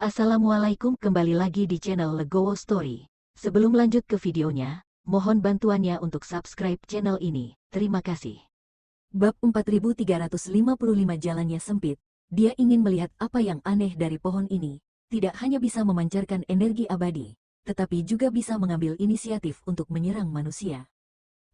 Assalamualaikum, kembali lagi di channel Legowo Story. Sebelum lanjut ke videonya, mohon bantuannya untuk subscribe channel ini. Terima kasih. Bab 4355 jalannya sempit. Dia ingin melihat apa yang aneh dari pohon ini. Tidak hanya bisa memancarkan energi abadi, tetapi juga bisa mengambil inisiatif untuk menyerang manusia.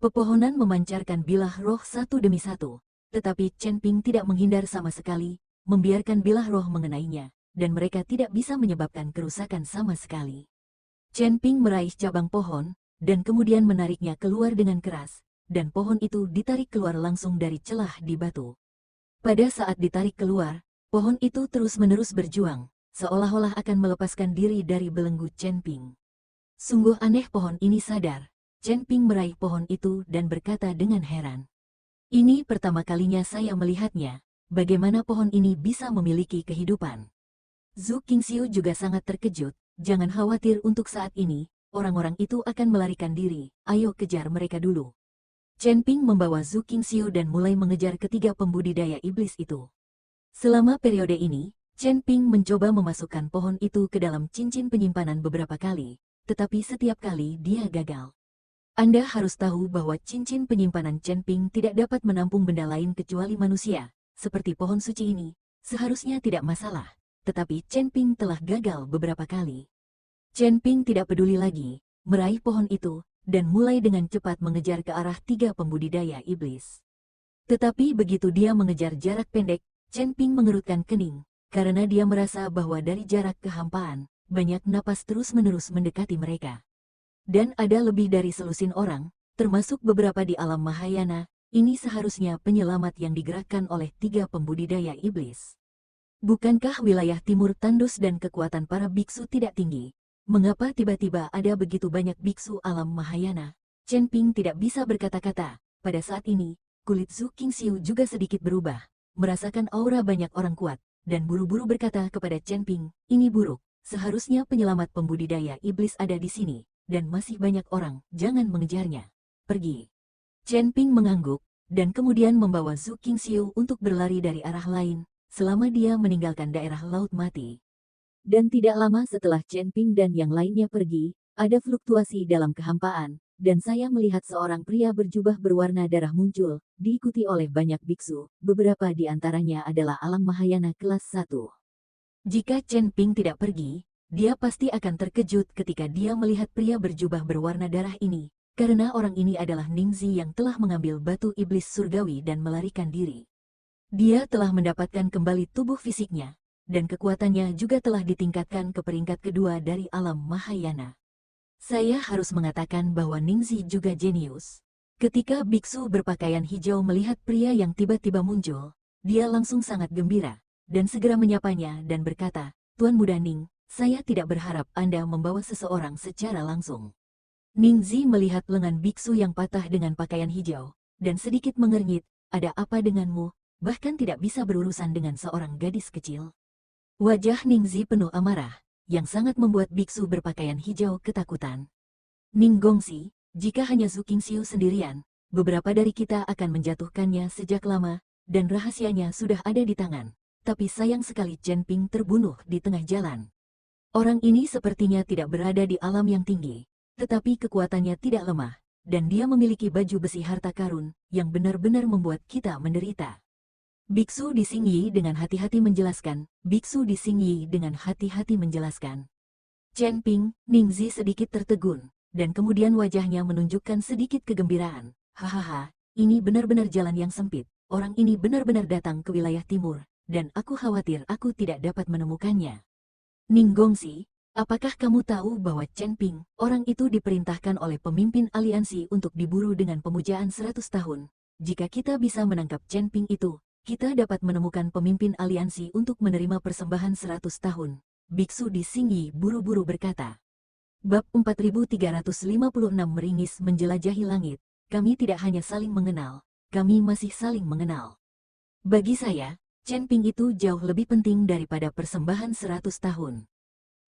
Pepohonan memancarkan bilah roh satu demi satu, tetapi Chen Ping tidak menghindar sama sekali, membiarkan bilah roh mengenainya, dan mereka tidak bisa menyebabkan kerusakan sama sekali. Chen Ping meraih cabang pohon, dan kemudian menariknya keluar dengan keras, dan pohon itu ditarik keluar langsung dari celah di batu. Pada saat ditarik keluar, pohon itu terus-menerus berjuang, seolah-olah akan melepaskan diri dari belenggu Chen Ping. Sungguh aneh, pohon ini sadar. Chen Ping meraih pohon itu dan berkata dengan heran. Ini pertama kalinya saya melihatnya, bagaimana pohon ini bisa memiliki kehidupan. Zhu Qingxiu juga sangat terkejut. Jangan khawatir untuk saat ini, orang-orang itu akan melarikan diri, ayo kejar mereka dulu. Chen Ping membawa Zhu Qingxiu dan mulai mengejar ketiga pembudidaya iblis itu. Selama periode ini, Chen Ping mencoba memasukkan pohon itu ke dalam cincin penyimpanan beberapa kali, tetapi setiap kali dia gagal. Anda harus tahu bahwa cincin penyimpanan Chen Ping tidak dapat menampung benda lain kecuali manusia, seperti pohon suci ini, seharusnya tidak masalah. Tetapi Chen Ping telah gagal beberapa kali. Chen Ping tidak peduli lagi, meraih pohon itu, dan mulai dengan cepat mengejar ke arah tiga pembudidaya iblis. Tetapi begitu dia mengejar jarak pendek, Chen Ping mengerutkan kening, karena dia merasa bahwa dari jarak kehampaan, banyak napas terus-menerus mendekati mereka. Dan ada lebih dari selusin orang, termasuk beberapa di alam Mahayana, ini seharusnya penyelamat yang digerakkan oleh tiga pembudidaya iblis. Bukankah wilayah timur tandus dan kekuatan para biksu tidak tinggi? Mengapa tiba-tiba ada begitu banyak biksu alam Mahayana? Chen Ping tidak bisa berkata-kata. Pada saat ini, kulit Zhu Qingxiu juga sedikit berubah, merasakan aura banyak orang kuat, dan buru-buru berkata kepada Chen Ping, ini buruk, seharusnya penyelamat pembudidaya iblis ada di sini, dan masih banyak orang, jangan mengejarnya. Pergi. Chen Ping mengangguk, dan kemudian membawa Zhu Qingxiu untuk berlari dari arah lain, selama dia meninggalkan daerah Laut Mati. Dan tidak lama setelah Chen Ping dan yang lainnya pergi, ada fluktuasi dalam kehampaan, dan saya melihat seorang pria berjubah berwarna darah muncul, diikuti oleh banyak biksu, beberapa di antaranya adalah alam Mahayana kelas 1. Jika Chen Ping tidak pergi, dia pasti akan terkejut ketika dia melihat pria berjubah berwarna darah ini, karena orang ini adalah Ningzi yang telah mengambil batu iblis surgawi dan melarikan diri. Dia telah mendapatkan kembali tubuh fisiknya, dan kekuatannya juga telah ditingkatkan ke peringkat kedua dari alam Mahayana. Saya harus mengatakan bahwa Ningzi juga jenius. Ketika biksu berpakaian hijau melihat pria yang tiba-tiba muncul, dia langsung sangat gembira, dan segera menyapanya dan berkata, Tuan Muda Ning, saya tidak berharap Anda membawa seseorang secara langsung. Ningzi melihat lengan biksu yang patah dengan pakaian hijau, dan sedikit mengernyit, ada apa denganmu? Bahkan tidak bisa berurusan dengan seorang gadis kecil. Wajah Ningzi penuh amarah, yang sangat membuat biksu berpakaian hijau ketakutan. Ning Gongxi, jika hanya Zhu Qingxiu sendirian, beberapa dari kita akan menjatuhkannya sejak lama, dan rahasianya sudah ada di tangan. Tapi sayang sekali Chen Ping terbunuh di tengah jalan. Orang ini sepertinya tidak berada di alam yang tinggi, tetapi kekuatannya tidak lemah, dan dia memiliki baju besi harta karun, yang benar-benar membuat kita menderita. Biksu di Xingyi dengan hati-hati menjelaskan, Biksu di Xingyi dengan hati-hati menjelaskan. Chen Ping, Ningzi sedikit tertegun, dan kemudian wajahnya menunjukkan sedikit kegembiraan. Hahaha, ini benar-benar jalan yang sempit, orang ini benar-benar datang ke wilayah timur, dan aku khawatir aku tidak dapat menemukannya. Ning Gongxi, apakah kamu tahu bahwa Chen Ping, orang itu diperintahkan oleh pemimpin aliansi untuk diburu dengan pemujaan 100 tahun. Jika kita bisa menangkap Chen Ping itu, kita dapat menemukan pemimpin aliansi untuk menerima persembahan 100 tahun. Biksu di Xingyi buru-buru berkata. Bab 4356 meringis menjelajahi langit. Kami tidak hanya saling mengenal, kami masih saling mengenal. Bagi saya, Chen Ping itu jauh lebih penting daripada persembahan 100 tahun.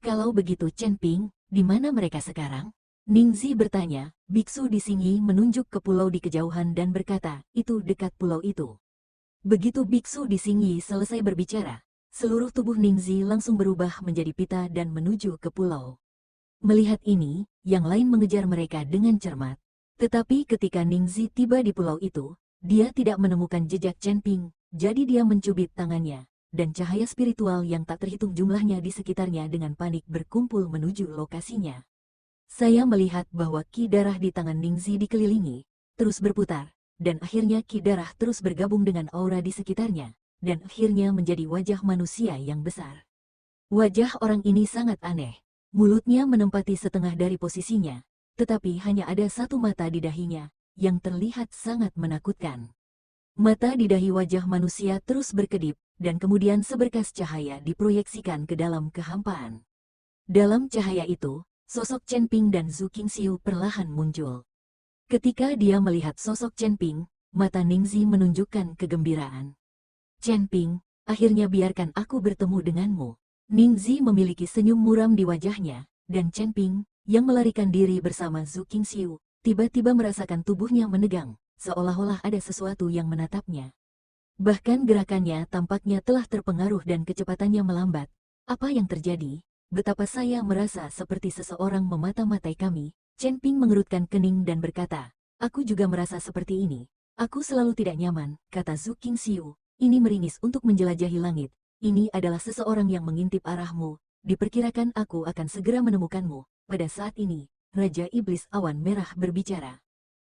Kalau begitu Chen Ping, di mana mereka sekarang? Ningzi bertanya. Biksu di Xingyi menunjuk ke pulau di kejauhan dan berkata, itu dekat pulau itu. Begitu biksu di Xingyi selesai berbicara, Seluruh tubuh Ningzi langsung berubah menjadi pita dan menuju ke pulau. Melihat ini, yang lain mengejar mereka dengan cermat. Tetapi ketika Ningzi tiba di pulau itu, dia tidak menemukan jejak Chen Ping, jadi dia mencubit tangannya, dan cahaya spiritual yang tak terhitung jumlahnya di sekitarnya dengan panik berkumpul menuju lokasinya. Saya melihat bahwa ki darah di tangan Ningzi dikelilingi, terus berputar, dan akhirnya ki darah terus bergabung dengan aura di sekitarnya, dan akhirnya menjadi wajah manusia yang besar. Wajah orang ini sangat aneh. Mulutnya menempati setengah dari posisinya, tetapi hanya ada satu mata di dahinya, yang terlihat sangat menakutkan. Mata di dahi wajah manusia terus berkedip, dan kemudian seberkas cahaya diproyeksikan ke dalam kehampaan. Dalam cahaya itu, sosok Chen Ping dan Zhu Qingxiu perlahan muncul. Ketika dia melihat sosok Chen Ping, mata Ningzi menunjukkan kegembiraan. Chen Ping, akhirnya biarkan aku bertemu denganmu. Ningzi memiliki senyum muram di wajahnya, dan Chen Ping, yang melarikan diri bersama Zhu Qingxiu, tiba-tiba merasakan tubuhnya menegang, seolah-olah ada sesuatu yang menatapnya. Bahkan gerakannya tampaknya telah terpengaruh dan kecepatannya melambat. Apa yang terjadi? Betapa saya merasa seperti seseorang memata-matai kami. Chen Ping mengerutkan kening dan berkata, aku juga merasa seperti ini. Aku selalu tidak nyaman, kata Zhu Qingxiu. Ini meringis untuk menjelajahi langit. Ini adalah seseorang yang mengintip arahmu. Diperkirakan aku akan segera menemukanmu. Pada saat ini, Raja Iblis Awan Merah berbicara.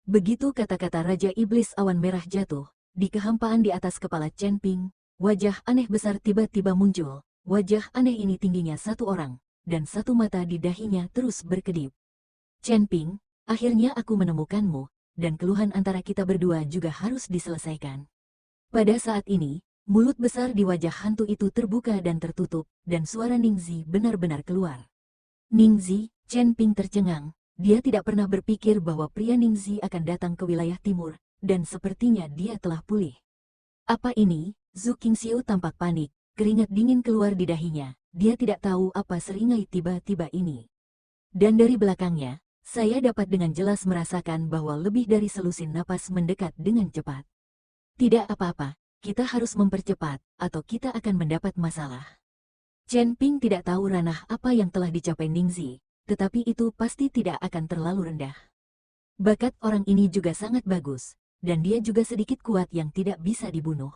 Begitu kata-kata Raja Iblis Awan Merah jatuh, di kehampaan di atas kepala Chen Ping, wajah aneh besar tiba-tiba muncul. Wajah aneh ini tingginya satu orang, dan satu mata di dahinya terus berkedip. Chen Ping, akhirnya aku menemukanmu, dan keluhan antara kita berdua juga harus diselesaikan. Pada saat ini, mulut besar di wajah hantu itu terbuka dan tertutup, dan suara Ningzi benar-benar keluar. Ningzi, Chen Ping tercengang, dia tidak pernah berpikir bahwa pria Ningzi akan datang ke wilayah timur, dan sepertinya dia telah pulih. Apa ini? Zhu Qingxiu tampak panik, keringat dingin keluar di dahinya, dia tidak tahu apa seringai tiba-tiba ini. Dan dari belakangnya, saya dapat dengan jelas merasakan bahwa lebih dari selusin napas mendekat dengan cepat. Tidak apa-apa, kita harus mempercepat, atau kita akan mendapat masalah. Chen Ping tidak tahu ranah apa yang telah dicapai Ningzi, tetapi itu pasti tidak akan terlalu rendah. Bakat orang ini juga sangat bagus, dan dia juga sedikit kuat yang tidak bisa dibunuh.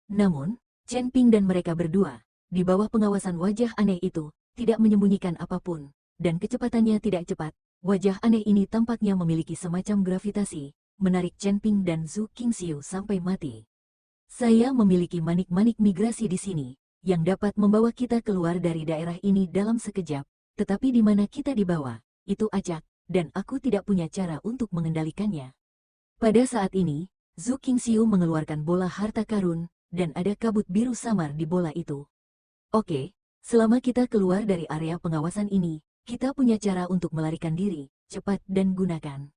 Namun, Chen Ping dan mereka berdua, di bawah pengawasan wajah aneh itu, tidak menyembunyikan apapun, dan kecepatannya tidak cepat. Wajah aneh ini tampaknya memiliki semacam gravitasi, menarik Chen Ping dan Zhu Qingxiu sampai mati. Saya memiliki manik-manik migrasi di sini, yang dapat membawa kita keluar dari daerah ini dalam sekejap, tetapi di mana kita dibawa, itu acak, dan aku tidak punya cara untuk mengendalikannya. Pada saat ini, Zhu Qingxiu mengeluarkan bola harta karun, dan ada kabut biru samar di bola itu. Oke, selama kita keluar dari area pengawasan ini, kita punya cara untuk melarikan diri, cepat dan gunakan.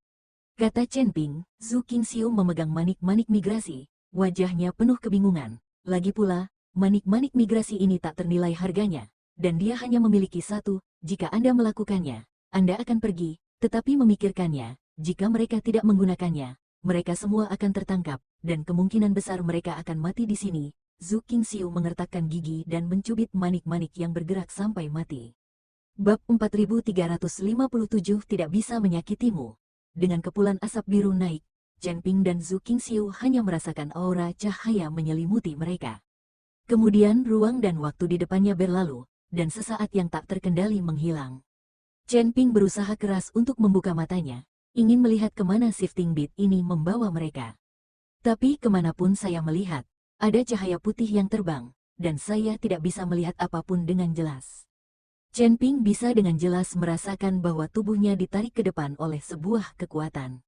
Kata Chen Ping, Zhu Qingxiu memegang manik-manik migrasi, wajahnya penuh kebingungan. Lagi pula, manik-manik migrasi ini tak ternilai harganya, dan dia hanya memiliki satu. Jika Anda melakukannya, Anda akan pergi, tetapi memikirkannya, jika mereka tidak menggunakannya, mereka semua akan tertangkap, dan kemungkinan besar mereka akan mati di sini. Zhu Qingxiu mengertakkan gigi dan mencubit manik-manik yang bergerak sampai mati. Bab 4357 tidak bisa menyakitimu. Dengan kepulan asap biru naik, Chen Ping dan Zhu Qingxiu hanya merasakan aura cahaya menyelimuti mereka. Kemudian ruang dan waktu di depannya berlalu, dan sesaat yang tak terkendali menghilang. Chen Ping berusaha keras untuk membuka matanya, ingin melihat kemana shifting beat ini membawa mereka. Tapi kemanapun saya melihat, ada cahaya putih yang terbang, dan saya tidak bisa melihat apapun dengan jelas. Chen Ping bisa dengan jelas merasakan bahwa tubuhnya ditarik ke depan oleh sebuah kekuatan.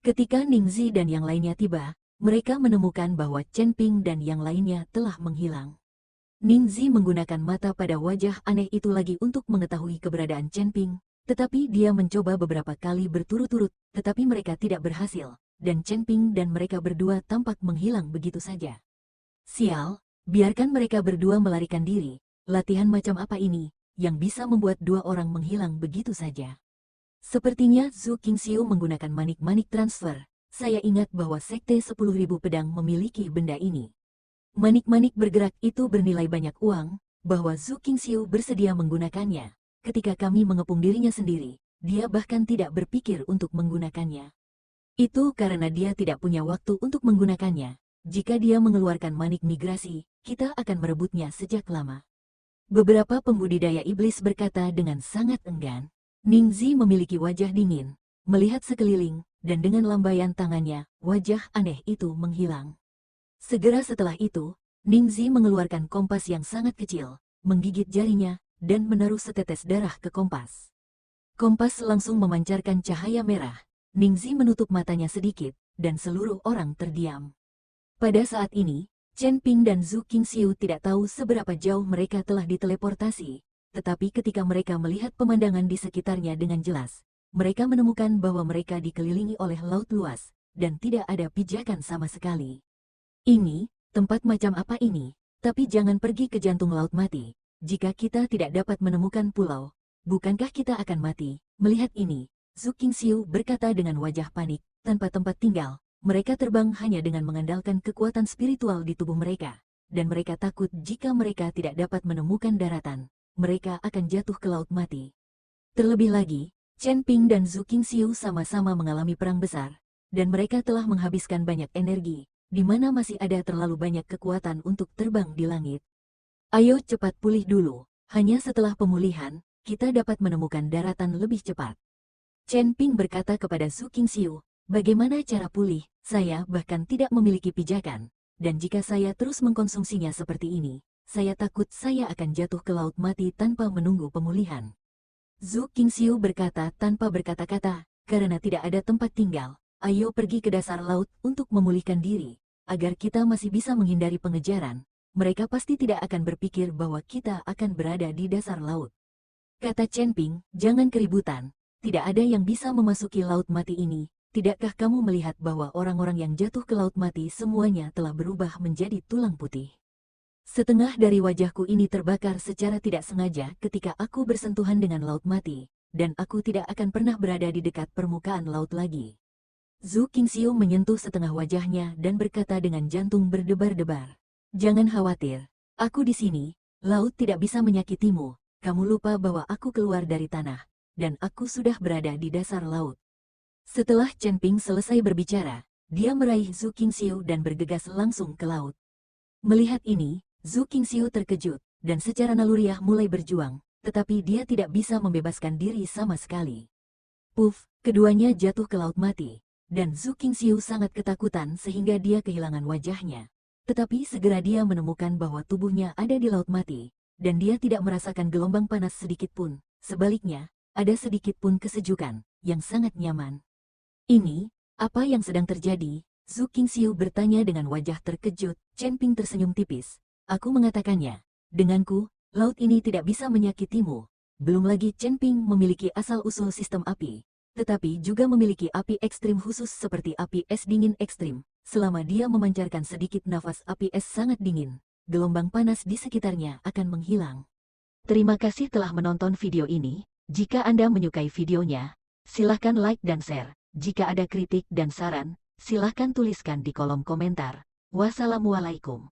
Ketika Ningzi dan yang lainnya tiba, mereka menemukan bahwa Chen Ping dan yang lainnya telah menghilang. Ningzi menggunakan mata pada wajah aneh itu lagi untuk mengetahui keberadaan Chen Ping, tetapi dia mencoba beberapa kali berturut-turut, tetapi mereka tidak berhasil, dan Chen Ping dan mereka berdua tampak menghilang begitu saja. Sial, biarkan mereka berdua melarikan diri. Latihan macam apa ini, yang bisa membuat dua orang menghilang begitu saja? Sepertinya Zhu Qingxiu menggunakan manik-manik transfer. Saya ingat bahwa Sekte 10.000 Pedang memiliki benda ini. Manik-manik bergerak itu bernilai banyak uang, bahwa Zhu Qingxiu bersedia menggunakannya. Ketika kami mengepung dirinya sendiri, dia bahkan tidak berpikir untuk menggunakannya. Itu karena dia tidak punya waktu untuk menggunakannya. Jika dia mengeluarkan manik migrasi, kita akan merebutnya sejak lama. Beberapa pembudidaya iblis berkata dengan sangat enggan. Ningzi memiliki wajah dingin, melihat sekeliling, dan dengan lambaian tangannya, wajah aneh itu menghilang. Segera setelah itu, Ningzi mengeluarkan kompas yang sangat kecil, menggigit jarinya, dan menaruh setetes darah ke kompas. Kompas langsung memancarkan cahaya merah. Ningzi menutup matanya sedikit, dan seluruh orang terdiam. Pada saat ini, Chen Ping dan Zhu Qingxiu tidak tahu seberapa jauh mereka telah diteleportasi, tetapi ketika mereka melihat pemandangan di sekitarnya dengan jelas, mereka menemukan bahwa mereka dikelilingi oleh laut luas, dan tidak ada pijakan sama sekali. Ini, tempat macam apa ini? Tapi jangan pergi ke jantung laut mati. Jika kita tidak dapat menemukan pulau, bukankah kita akan mati? Melihat ini, Zhu Qingxiu berkata dengan wajah panik, tanpa tempat tinggal. Mereka terbang hanya dengan mengandalkan kekuatan spiritual di tubuh mereka, dan mereka takut jika mereka tidak dapat menemukan daratan, mereka akan jatuh ke laut mati. Terlebih lagi, Chen Ping dan Zhu Qingxiu sama-sama mengalami perang besar, dan mereka telah menghabiskan banyak energi, di mana masih ada terlalu banyak kekuatan untuk terbang di langit. Ayo cepat pulih dulu, hanya setelah pemulihan, kita dapat menemukan daratan lebih cepat. Chen Ping berkata kepada Zhu Qingxiu, bagaimana cara pulih? Saya bahkan tidak memiliki pijakan, dan jika saya terus mengkonsumsinya seperti ini, saya takut saya akan jatuh ke laut mati tanpa menunggu pemulihan. Zhu Qingxiu berkata tanpa berkata-kata, karena tidak ada tempat tinggal, ayo pergi ke dasar laut untuk memulihkan diri, agar kita masih bisa menghindari pengejaran. Mereka pasti tidak akan berpikir bahwa kita akan berada di dasar laut. Kata Chen Ping, jangan keributan, tidak ada yang bisa memasuki laut mati ini. Tidakkah kamu melihat bahwa orang-orang yang jatuh ke laut mati semuanya telah berubah menjadi tulang putih? Setengah dari wajahku ini terbakar secara tidak sengaja ketika aku bersentuhan dengan laut mati, dan aku tidak akan pernah berada di dekat permukaan laut lagi. Zhu Qingxiu menyentuh setengah wajahnya dan berkata dengan jantung berdebar-debar. Jangan khawatir, aku di sini, laut tidak bisa menyakitimu, kamu lupa bahwa aku keluar dari tanah, dan aku sudah berada di dasar laut. Setelah Chen Ping selesai berbicara, dia meraih Zhu Qingxiu dan bergegas langsung ke laut. Melihat ini, Zhu Qingxiu terkejut, dan secara naluriah mulai berjuang, tetapi dia tidak bisa membebaskan diri sama sekali. Puff, keduanya jatuh ke laut mati, dan Zhu Qingxiu sangat ketakutan sehingga dia kehilangan wajahnya. Tetapi segera dia menemukan bahwa tubuhnya ada di laut mati, dan dia tidak merasakan gelombang panas sedikit pun. Sebaliknya, ada sedikit pun kesejukan, yang sangat nyaman. Ini, apa yang sedang terjadi? Zhu Qingxiu bertanya dengan wajah terkejut. Chen Ping tersenyum tipis. Aku mengatakannya, denganku, laut ini tidak bisa menyakitimu. Belum lagi Chen Ping memiliki asal-usul sistem api, tetapi juga memiliki api ekstrim khusus seperti api es dingin ekstrim. Selama dia memancarkan sedikit nafas api es sangat dingin, gelombang panas di sekitarnya akan menghilang. Terima kasih telah menonton video ini. Jika Anda menyukai videonya, silahkan like dan share. Jika ada kritik dan saran, silahkan tuliskan di kolom komentar. Wassalamualaikum.